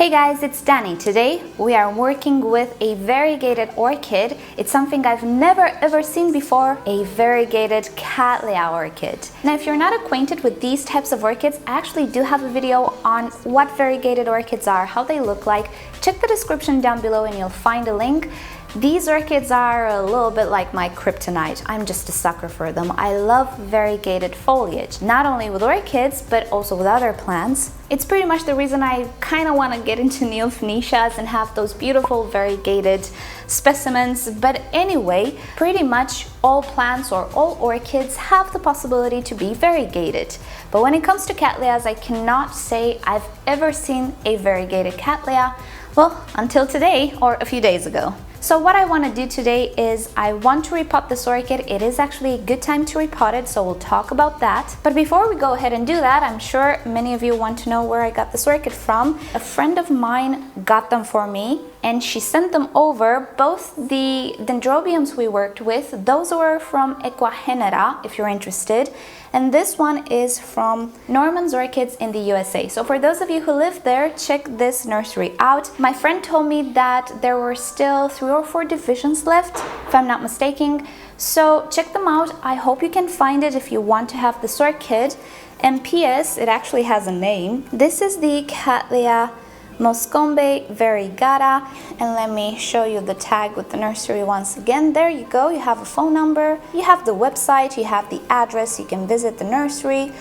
Hey guys, it's Dani. Today we are working with a variegated orchid. It's something I've never ever seen before, a variegated Cattleya orchid. Now if you're not acquainted with these types of orchids, I actually do have a video on what variegated orchids are, how they look like. Check the description down below and you'll find a link. These orchids are a little bit like my kryptonite. I'm just a sucker for them. I love variegated foliage, not only with orchids, but also with other plants. It's pretty much the reason I kind of want to get into neophonetas and have those beautiful variegated specimens. But anyway, pretty much all plants or all orchids have the possibility to be variegated. But when it comes to Cattleyas, I cannot say I've ever seen a variegated Cattleya, well, until today or a few days ago. So what I want to do today is I want to repot this orchid. It is actually a good time to repot it, so we'll talk about that. But before we go ahead and do that, I'm sure many of you want to know where I got this orchid from. A friend of mine got them for me and she sent them over. Both the dendrobiums we worked with, those were from Equagenera, if you're interested. And this one is from Norman's Orchids in the USA. So for those of you who live there, check this nursery out. My friend told me that there were still 3 or 4 divisions left, if I'm not mistaken. So check them out. I hope you can find it if you want to have this orchid. And PS, it actually has a name. This is the Cattleya Moscombe variegata, and let me show you the tag with the nursery once again. There you go, you have a phone number, you have the website, you have the address, you can visit the nursery.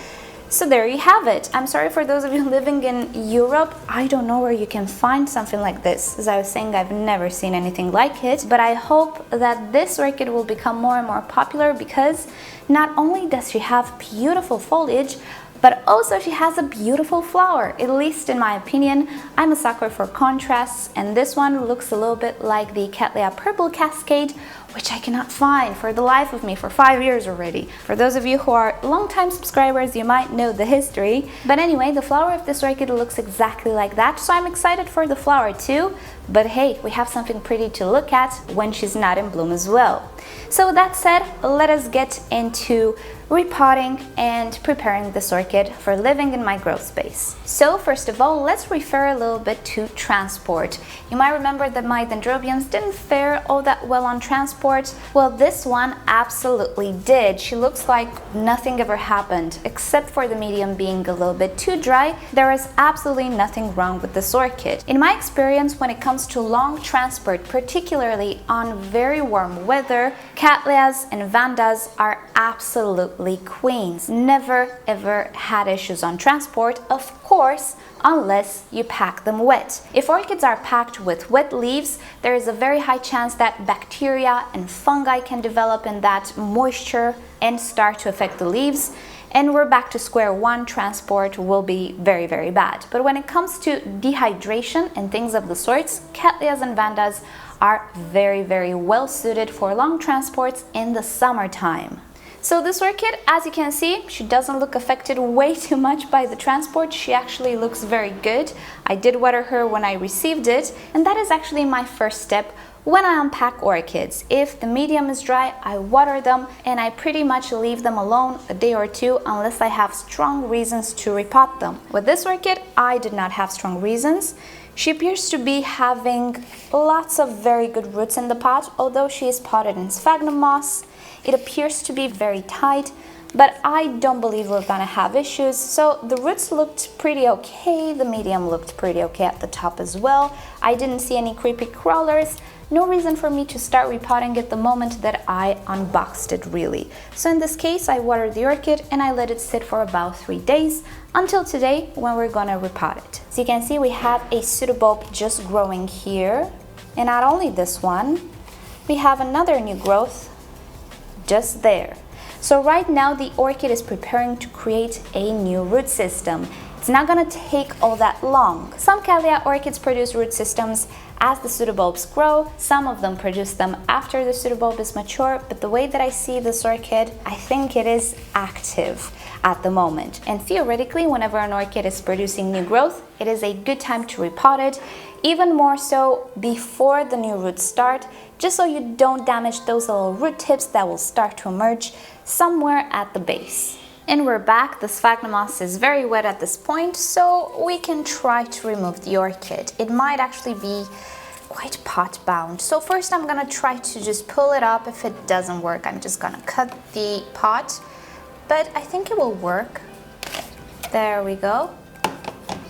So there you have it. I'm sorry for those of you living in Europe, I don't know where you can find something like this. As I was saying, I've never seen anything like it, but I hope that this orchid will become more and more popular because not only does she have beautiful foliage, but also she has a beautiful flower, at least in my opinion. I'm a sucker for contrasts, and this one looks a little bit like the Cattleya Purple Cascade, which I cannot find for the life of me for 5 years already. For those of you who are long-time subscribers, you might know the history. But anyway, the flower of this orchid looks exactly like that, so I'm excited for the flower too. But hey, we have something pretty to look at when she's not in bloom as well. So with that said, let us get into repotting and preparing this orchid for living in my grow space. So first of all, let's refer a little bit to transport. You might remember that my dendrobiums didn't fare all that well on transport. Well, this one absolutely did. She looks like nothing ever happened, except for the medium being a little bit too dry. There is absolutely nothing wrong with this orchid. In my experience, when it comes to long transport, particularly on very warm weather, Cattleyas and Vandas are absolutely queens. Never ever had issues on transport, of course, unless you pack them wet. If orchids are packed with wet leaves, there is a very high chance that bacteria and fungi can develop in that moisture and start to affect the leaves. And we're back to square one. Transport will be very, very bad. But when it comes to dehydration and things of the sorts, Cattleyas and Vandas are very, very well suited for long transports in the summertime. So this orchid, as you can see, she doesn't look affected way too much by the transport. She actually looks very good. I did water her when I received it, and that is actually my first step when I unpack orchids. If the medium is dry, I water them and I pretty much leave them alone a day or two unless I have strong reasons to repot them. With this orchid, I did not have strong reasons. She appears to be having lots of very good roots in the pot, although she is potted in sphagnum moss. It appears to be very tight, but I don't believe we're gonna have issues. So the roots looked pretty okay, the medium looked pretty okay at the top as well. I didn't see any creepy crawlers. No reason for me to start repotting it the moment that I unboxed it, really. So in this case, I watered the orchid and I let it sit for about 3 days until today when we're gonna repot it. So you can see we have a pseudobulb just growing here. And not only this one, we have another new growth just there. So right now the orchid is preparing to create a new root system. It's not gonna take all that long. Some Cattleya orchids produce root systems as the pseudobulbs grow. Some of them produce them after the pseudobulb is mature, but the way that I see this orchid, I think it is active at the moment. And theoretically, whenever an orchid is producing new growth, it is a good time to repot it, even more so before the new roots start, just so you don't damage those little root tips that will start to emerge somewhere at the base. And we're back. The sphagnum moss is very wet at this point, so we can try to remove the orchid. It might actually be quite pot bound. So first I'm gonna try to just pull it up. If it doesn't work, I'm just gonna cut the pot, but I think it will work. There we go.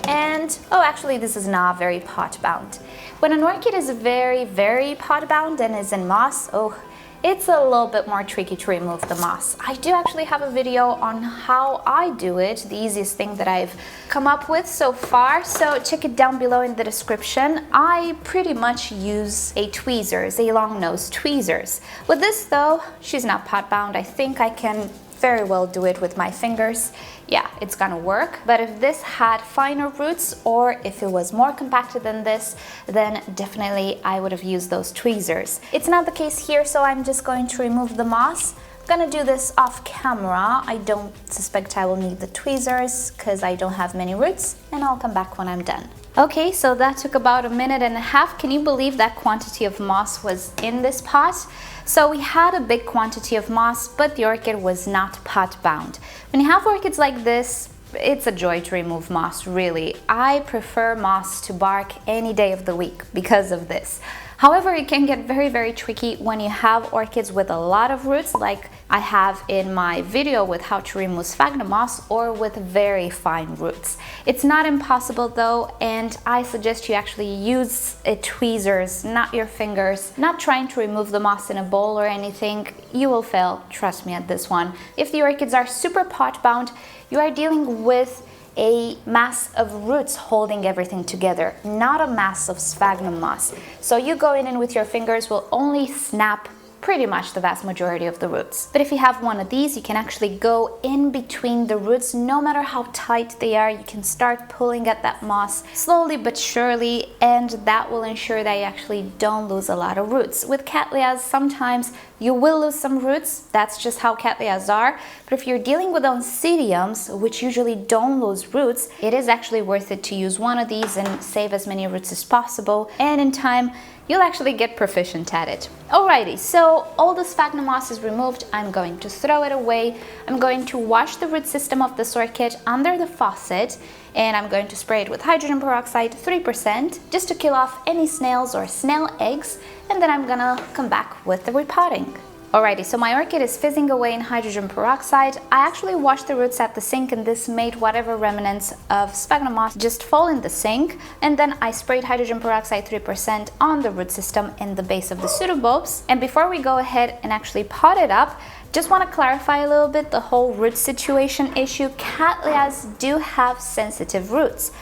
And, oh, actually this is not very pot bound. When an orchid is very pot bound and is in moss, oh, it's a little bit more tricky to remove the moss. I do actually have a video on how I do it, the easiest thing that I've come up with so far, so check it down below in the description. I pretty much use a tweezers, a long nose tweezers. With this though, she's not pot bound. I think I can very well do it with my fingers. Yeah, it's gonna work. But if this had finer roots or if it was more compacted than this, then definitely I would have used those tweezers. It's not the case here, so I'm just going to remove the moss. I'm gonna do this off camera. I don't suspect I will need the tweezers because I don't have many roots, and I'll come back when I'm done. Okay, so that took about 1.5 minutes. Can you believe that quantity of moss was in this pot? So we had a big quantity of moss, but the orchid was not pot bound. When you have orchids like this, it's a joy to remove moss, really. I prefer moss to bark any day of the week because of this. However, it can get very tricky when you have orchids with a lot of roots, like I have in my video with how to remove sphagnum moss, or with very fine roots. It's not impossible though, and I suggest you actually use tweezers, not your fingers. Not trying to remove the moss in a bowl or anything. You will fail, trust me at this one. If the orchids are super pot bound, you are dealing with a mass of roots holding everything together, not a mass of sphagnum moss. So you go in and with your fingers will only snap pretty much the vast majority of the roots. But if you have one of these, you can actually go in between the roots. No matter how tight they are, you can start pulling at that moss slowly but surely, and that will ensure that you actually don't lose a lot of roots. With Cattleyas, sometimes you will lose some roots. That's just how Cattleyas are. But if you're dealing with oncidiums, which usually don't lose roots, it is actually worth it to use one of these and save as many roots as possible. And in time, you'll actually get proficient at it. Alrighty, so all the sphagnum moss is removed. I'm going to throw it away. I'm going to wash the root system of this orchid under the faucet, and I'm going to spray it with hydrogen peroxide 3% just to kill off any snails or snail eggs, and then I'm gonna come back with the repotting. Alrighty, so my orchid is fizzing away in hydrogen peroxide. I actually washed the roots at the sink, and this made whatever remnants of sphagnum moss just fall in the sink. And then I sprayed hydrogen peroxide 3% on the root system and the base of the pseudobulbs. And before we go ahead and actually pot it up, just want to clarify a little bit the whole root situation issue. Cattleyas do have sensitive roots.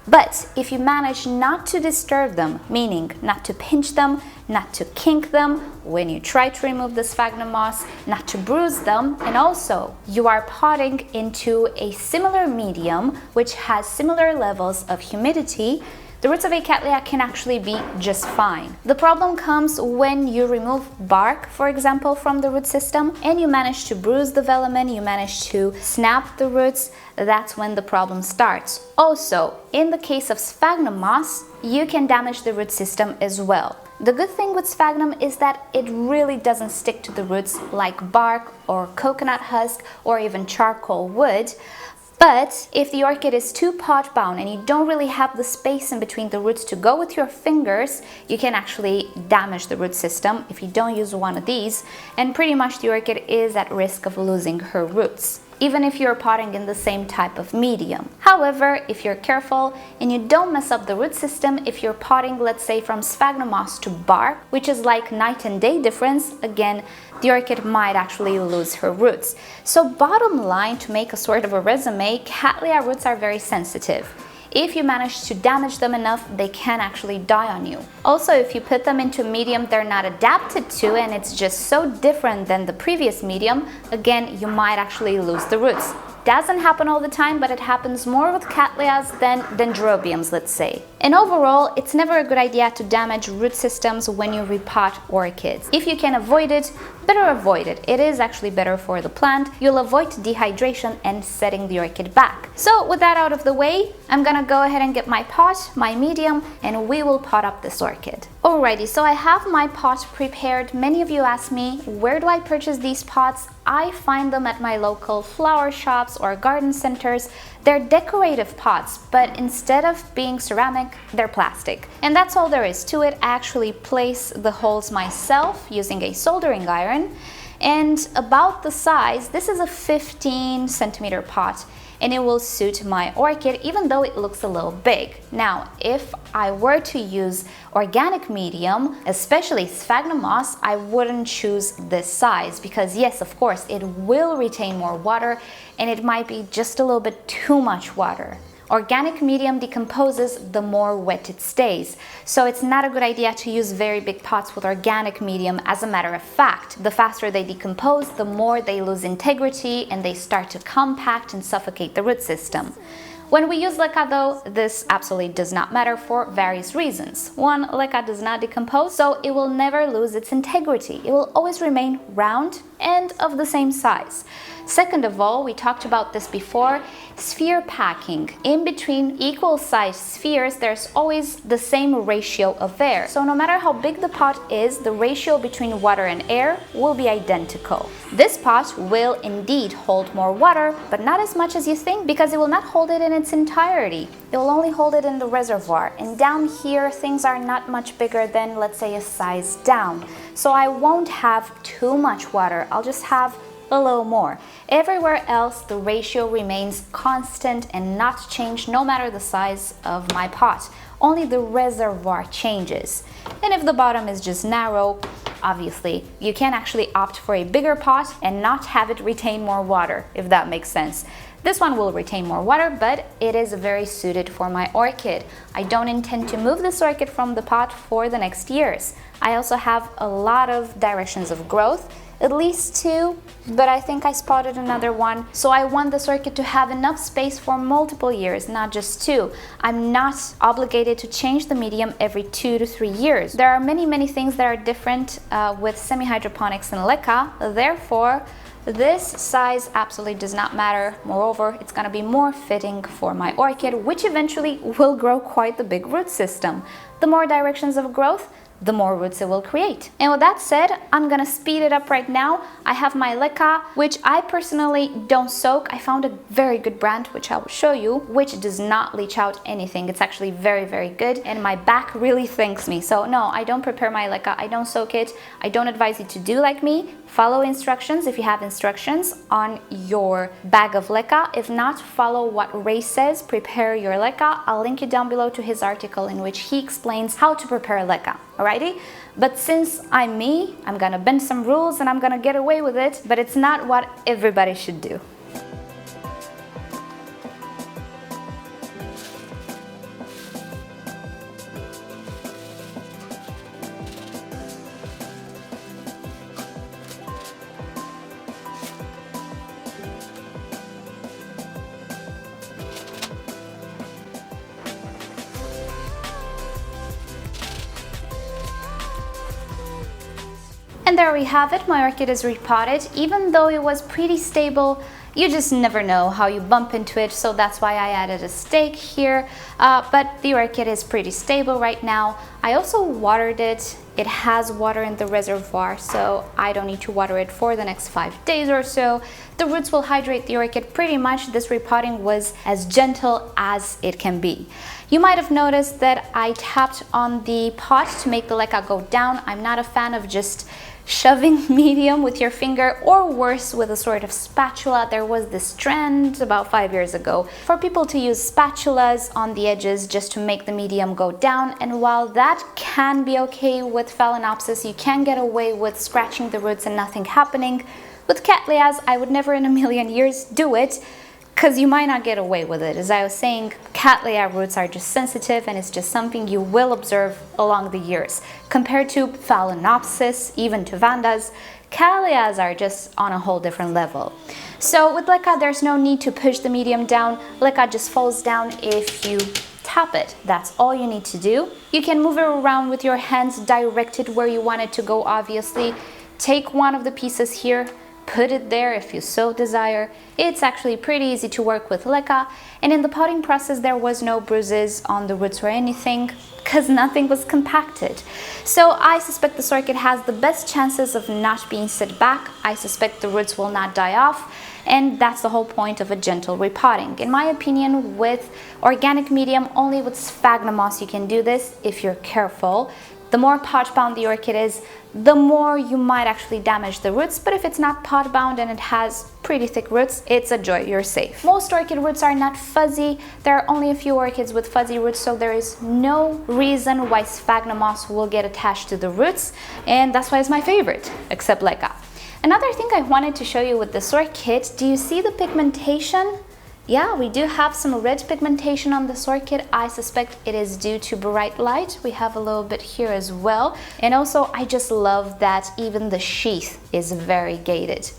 But if you manage not to disturb them, meaning not to pinch them, not to kink them when you try to remove the sphagnum moss, not to bruise them, and also you are potting into a similar medium which has similar levels of humidity, the roots of a Cattleya can actually be just fine. The problem comes when you remove bark, for example, from the root system, and you manage to bruise the velamen, you manage to snap the roots. That's when the problem starts. Also, in the case of sphagnum moss, you can damage the root system as well. The good thing with sphagnum is that it really doesn't stick to the roots like bark or coconut husk or even charcoal would. But if the orchid is too pot bound and you don't really have the space in between the roots to go with your fingers, you can actually damage the root system if you don't use one of these, and pretty much the orchid is at risk of losing her roots, even if you're potting in the same type of medium. However, if you're careful and you don't mess up the root system, if you're potting, let's say, from sphagnum moss to bark, which is like night and day difference, again, the orchid might actually lose her roots. So bottom line, to make a sort of a resume, Cattleya roots are very sensitive. If you manage to damage them enough, they can actually die on you. Also, if you put them into a medium they're not adapted to and it's just so different than the previous medium, again, you might actually lose the roots. Doesn't happen all the time, but it happens more with Cattleyas than dendrobiums, let's say. And overall, it's never a good idea to damage root systems when you repot orchids. If you can avoid it, better avoid it. It is actually better for the plant. You'll avoid dehydration and setting the orchid back. So with that out of the way, I'm gonna go ahead and get my pot, my medium, and we will pot up this orchid. Alrighty, so I have my pot prepared. Many of you ask me, where do I purchase these pots? I find them at my local flower shops or garden centers. They're decorative pots, but instead of being ceramic, they're plastic. And that's all there is to it. I actually place the holes myself using a soldering iron. And about the size, this is a 15 centimeter pot, and it will suit my orchid even though it looks a little big. Now, if I were to use organic medium, especially sphagnum moss, I wouldn't choose this size because yes, of course, it will retain more water and it might be just a little bit too much water. Organic medium decomposes the more wet it stays, so it's not a good idea to use very big pots with organic medium. As a matter of fact, the faster they decompose, the more they lose integrity and they start to compact and suffocate the root system. When we use leca though, this absolutely does not matter for various reasons. One, leca does not decompose, so it will never lose its integrity. It will always remain round and of the same size. Second of all, we talked about this before, sphere packing. In between equal sized spheres, there's always the same ratio of air. So no matter how big the pot is, the ratio between water and air will be identical. This pot will indeed hold more water, but not as much as you think because it will not hold it in its entirety. It will only hold it in the reservoir. And down here, things are not much bigger than, let's say, a size down. So I won't have too much water. I'll just have a little more. Everywhere else, the ratio remains constant and not changed no matter the size of my pot. Only the reservoir changes. And if the bottom is just narrow, obviously, you can actually opt for a bigger pot and not have it retain more water, if that makes sense. This one will retain more water, but it is very suited for my orchid. I don't intend to move this orchid from the pot for the next years. I also have a lot of directions of growth, at least 2, but I think I spotted another one. So I want this orchid to have enough space for multiple years, not just 2. I'm not obligated to change the medium every 2 to 3 years. There are many things that are different with semi-hydroponics and leca, therefore this size absolutely does not matter. Moreover, it's going to be more fitting for my orchid, which eventually will grow quite the big root system. The more directions of growth, the more roots it will create. And with that said, I'm gonna speed it up right now. I have my leca, which I personally don't soak. I found a very good brand, which I will show you, which does not leach out anything. It's actually very good, and my back really thanks me. So no, I don't prepare my leca, I don't soak it. I don't advise you to do like me. Follow instructions if you have instructions on your bag of leca. If not, follow what Ray says, prepare your leca. I'll link you down below to his article in which he explains how to prepare leca. Alrighty? But since I'm me, I'm gonna bend some rules and I'm gonna get away with it, but it's not what everybody should do. And there we have it, my orchid is repotted. Even though it was pretty stable, you just never know how you bump into it, so that's why I added a stake here. But the orchid is pretty stable right now. I also watered it. It has water in the reservoir, so I don't need to water it for the next 5 days or so. The roots will hydrate the orchid pretty much. This repotting was as gentle as it can be. You might have noticed that I tapped on the pot to make the leca go down. I'm not a fan of just shoving medium with your finger, or worse, with a sort of spatula. There was this trend about 5 years ago for people to use spatulas on the edges just to make the medium go down, and while that can be okay with Phalaenopsis, you can get away with scratching the roots and nothing happening. With Cattleyas, I would never in a million years do it, because you might not get away with it. As I was saying, Cattleya roots are just sensitive, and it's just something you will observe along the years. Compared to Phalaenopsis, even to Vandas, Cattleyas are just on a whole different level. So with leca, there's no need to push the medium down. Leca just falls down if you tap it. That's all you need to do. You can move it around with your hands directed where you want it to go, obviously. take one of the pieces here, put it there if you so desire. It's actually pretty easy to work with leca, and in the potting process there was no bruises on the roots or anything because nothing was compacted. So I suspect this orchid has the best chances of not being set back. I suspect the roots will not die off, and that's the whole point of a gentle repotting. In my opinion, with organic medium, only with sphagnum moss you can do this if you're careful. The more pot bound the orchid is, the more you might actually damage the roots, but if it's not pot bound and it has pretty thick roots, it's a joy, you're safe. Most orchid roots are not fuzzy. There are only a few orchids with fuzzy roots, so there is no reason why sphagnum moss will get attached to the roots, and that's why it's my favorite, except leca. Another thing I wanted to show you with this orchid, do you see the pigmentation? Yeah, we do have some red pigmentation on this orchid. I suspect it is due to bright light. We have a little bit here as well. And also, I just love that even the sheath is variegated.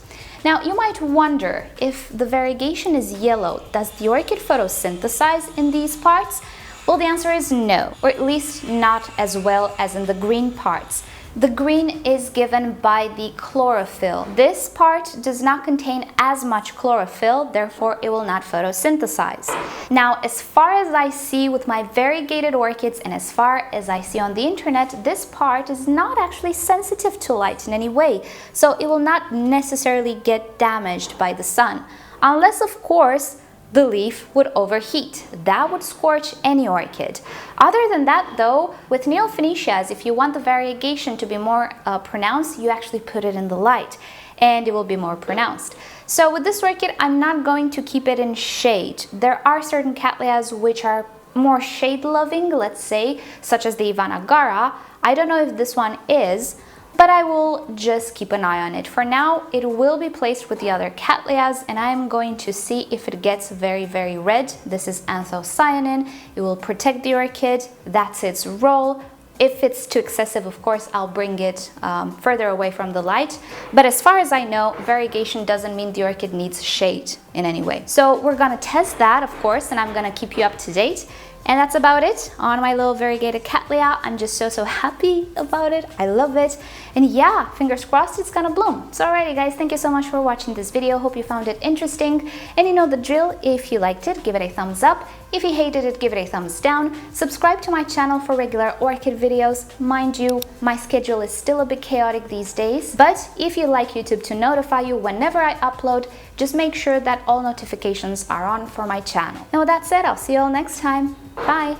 Now, you might wonder, if the variegation is yellow, does the orchid photosynthesize in these parts? Well, the answer is no, or at least not as well as in the green parts. The green is given by the chlorophyll. This part does not contain as much chlorophyll, therefore it will not photosynthesize. Now, as far as I see with my variegated orchids and as far as I see on the internet, this part is not actually sensitive to light in any way, so it will not necessarily get damaged by the sun, unless of course the leaf would overheat. That would scorch any orchid. Other than that though, with Neophoenicias, if you want the variegation to be more pronounced, you actually put it in the light and it will be more pronounced. So with this orchid, I'm not going to keep it in shade. There are certain Cattleyas which are more shade loving, let's say, such as the Vanagara. I don't know if this one is, but I will just keep an eye on it. For now, it will be placed with the other Cattleyas, and I'm going to see if it gets very, very red. This is anthocyanin. It will protect the orchid. That's its role. If it's too excessive, of course, I'll bring it further away from the light. But as far as I know, variegation doesn't mean the orchid needs shade in any way. So we're gonna test that, of course, and I'm gonna keep you up to date. And that's about it on my little variegated Cattleya. I'm just so happy about it. I love it. And yeah, fingers crossed it's gonna bloom. So alrighty guys, thank you so much for watching this video. Hope you found it interesting. And you know the drill. If you liked it, give it a thumbs up. If you hated it, give it a thumbs down. Subscribe to my channel for regular orchid videos. Mind you, my schedule is still a bit chaotic these days. But if you like YouTube to notify you whenever I upload, just make sure that all notifications are on for my channal. Now with that said, I'll see you all next time. Bye!